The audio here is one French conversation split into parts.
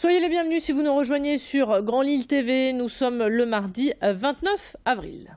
Soyez les bienvenus si vous nous rejoignez sur Grand Lille TV. Nous sommes le mardi 29 avril.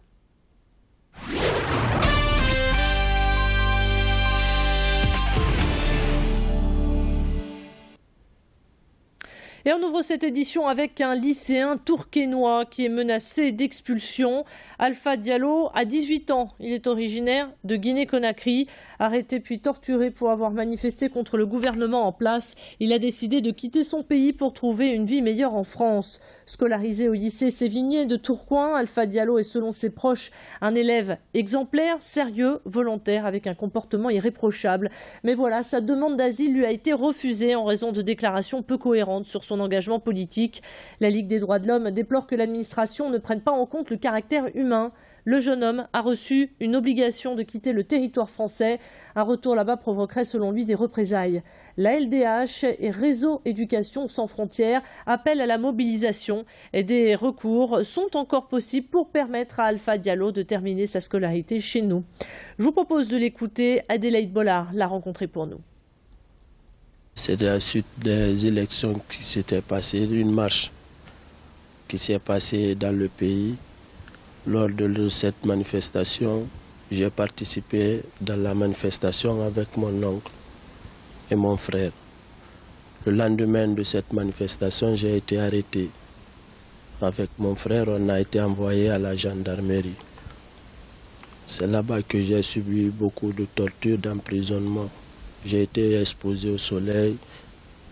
Et on ouvre cette édition avec un lycéen tourquenois qui est menacé d'expulsion. Alpha Diallo a 18 ans. Il est originaire de Guinée-Conakry. Arrêté puis torturé pour avoir manifesté contre le gouvernement en place, il a décidé de quitter son pays pour trouver une vie meilleure en France. Scolarisé au lycée Sévigné de Tourcoing, Alpha Diallo est selon ses proches un élève exemplaire, sérieux, volontaire, avec un comportement irréprochable. Mais voilà, sa demande d'asile lui a été refusée en raison de déclarations peu cohérentes sur son engagement politique. La Ligue des droits de l'homme déplore que l'administration ne prenne pas en compte le caractère humain. Le jeune homme a reçu une obligation de quitter le territoire français. Un retour là-bas provoquerait selon lui des représailles. La LDH et Réseau Éducation sans frontières appellent à la mobilisation et des recours sont encore possibles pour permettre à Alpha Diallo de terminer sa scolarité chez nous. Je vous propose de l'écouter. Adélaïde Bollard l'a rencontré pour nous. C'est la suite des élections qui s'étaient passées, une marche qui s'est passée dans le pays. Lors de cette manifestation, j'ai participé dans la manifestation avec mon oncle et mon frère. Le lendemain de cette manifestation, j'ai été arrêté. Avec mon frère, on a été envoyé à la gendarmerie. C'est là-bas que j'ai subi beaucoup de tortures, d'emprisonnement. J'ai été exposé au soleil,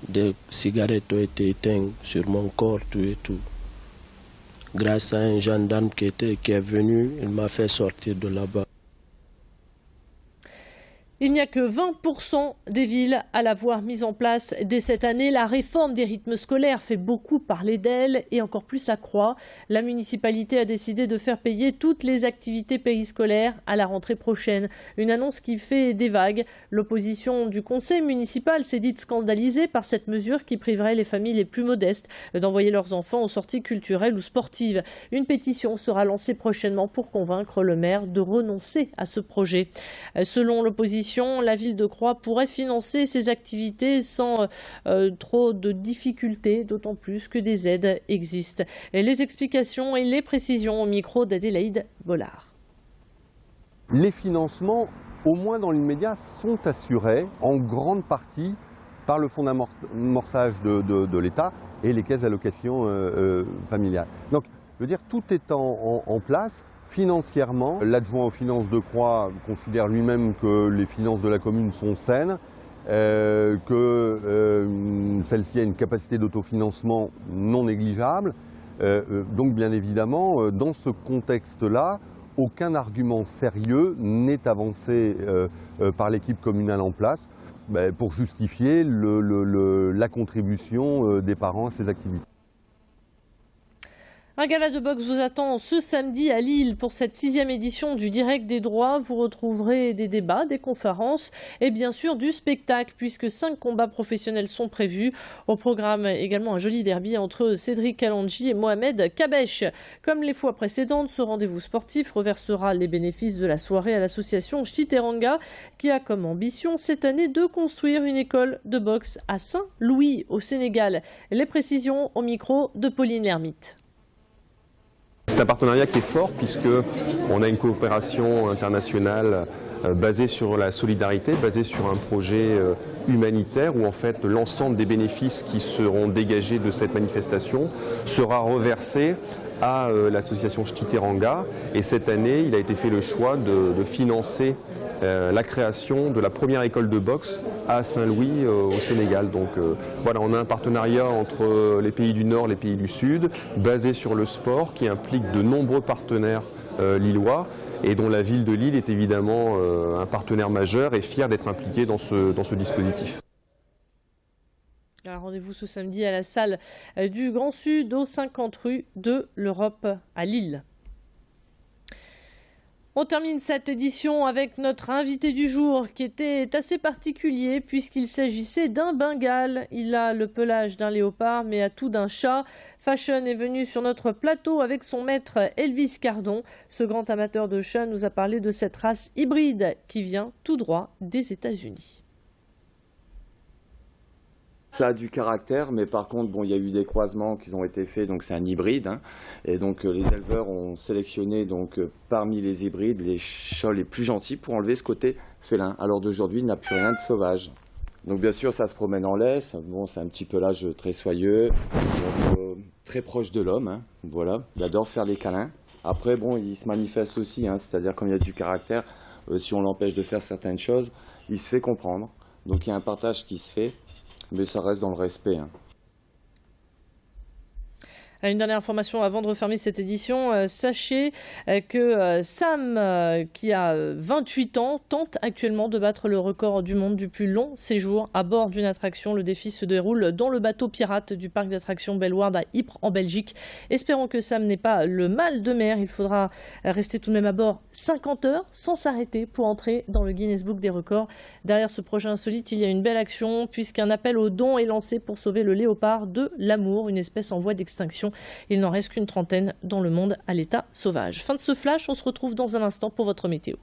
des cigarettes ont été éteintes sur mon corps, tout et tout. Grâce à un gendarme qui est venu, il m'a fait sortir de là-bas. Il n'y a que 20% des villes à l'avoir mise en place dès cette année. La réforme des rythmes scolaires fait beaucoup parler d'elle et encore plus accroît. La municipalité a décidé de faire payer toutes les activités périscolaires à la rentrée prochaine. Une annonce qui fait des vagues. L'opposition du conseil municipal s'est dite scandalisée par cette mesure qui priverait les familles les plus modestes d'envoyer leurs enfants aux sorties culturelles ou sportives. Une pétition sera lancée prochainement pour convaincre le maire de renoncer à ce projet. Selon l'opposition, la ville de Croix pourrait financer ces activités sans trop de difficultés, d'autant plus que des aides existent. Et les explications et les précisions au micro d'Adélaïde Bollard. Les financements, au moins dans l'immédiat, sont assurés en grande partie par le fonds d'amorçage de l'État et les caisses d'allocation familiale. Donc, je veux dire, tout est en place. Financièrement, l'adjoint aux finances de Croix considère lui-même que les finances de la commune sont saines, que celle-ci a une capacité d'autofinancement non négligeable. Donc bien évidemment, dans ce contexte-là, aucun argument sérieux n'est avancé par l'équipe communale en place pour justifier la contribution des parents à ces activités. Un gala de boxe vous attend ce samedi à Lille pour cette 6e édition du Direct des droits. Vous retrouverez des débats, des conférences et bien sûr du spectacle puisque 5 combats professionnels sont prévus. Au programme également un joli derby entre Cédric Kalandji et Mohamed Kabesh. Comme les fois précédentes, ce rendez-vous sportif reversera les bénéfices de la soirée à l'association Ch'ti-Teranga qui a comme ambition cette année de construire une école de boxe à Saint-Louis au Sénégal. Les précisions au micro de Pauline Lermite. C'est un partenariat qui est fort puisqu'on a une coopération internationale basée sur la solidarité, basée sur un projet humanitaire où en fait l'ensemble des bénéfices qui seront dégagés de cette manifestation sera reversé à l'association Ch'ti-Teranga. Et cette année, il a été fait le choix de financer la création de la première école de boxe à Saint-Louis au Sénégal. Donc voilà, on a un partenariat entre les pays du Nord et les pays du Sud, basé sur le sport, qui implique de nombreux partenaires lillois et dont la ville de Lille est évidemment un partenaire majeur et fier d'être impliqué dans ce dispositif. Rendez-vous ce samedi à la salle du Grand Sud, aux 50 rue de l'Europe à Lille. On termine cette édition avec notre invité du jour qui était assez particulier puisqu'il s'agissait d'un Bengale. Il a le pelage d'un léopard mais a tout d'un chat. Fashion est venu sur notre plateau avec son maître Elvis Cardon. Ce grand amateur de chats nous a parlé de cette race hybride qui vient tout droit des États-Unis. Ça a du caractère, mais par contre, bon, il y a eu des croisements qui ont été faits, donc c'est un hybride. Hein, et donc les éleveurs ont sélectionné donc, parmi les hybrides les chiots les plus gentils pour enlever ce côté félin. Alors d'aujourd'hui, il n'a plus rien de sauvage. Donc bien sûr, ça se promène en laisse. Bon, c'est un petit pelage très soyeux, donc, très proche de l'homme. Hein, voilà, il adore faire les câlins. Après, bon, il se manifeste aussi, hein, c'est-à-dire comme il y a du caractère, si on l'empêche de faire certaines choses, il se fait comprendre. Donc il y a un partage qui se fait, mais ça reste dans le respect. Hein. Une dernière information avant de refermer cette édition. Sachez que Sam, qui a 28 ans, tente actuellement de battre le record du monde du plus long séjour à bord d'une attraction. Le défi se déroule dans le bateau pirate du parc d'attractions Bellewaerde à Ypres en Belgique. Espérons que Sam n'ait pas le mal de mer. Il faudra rester tout de même à bord 50 heures sans s'arrêter pour entrer dans le Guinness Book des records. Derrière ce projet insolite, il y a une belle action puisqu'un appel aux dons est lancé pour sauver le léopard de l'amour, une espèce en voie d'extinction. Il n'en reste qu'une trentaine dans le monde à l'état sauvage. Fin de ce flash, on se retrouve dans un instant pour votre météo.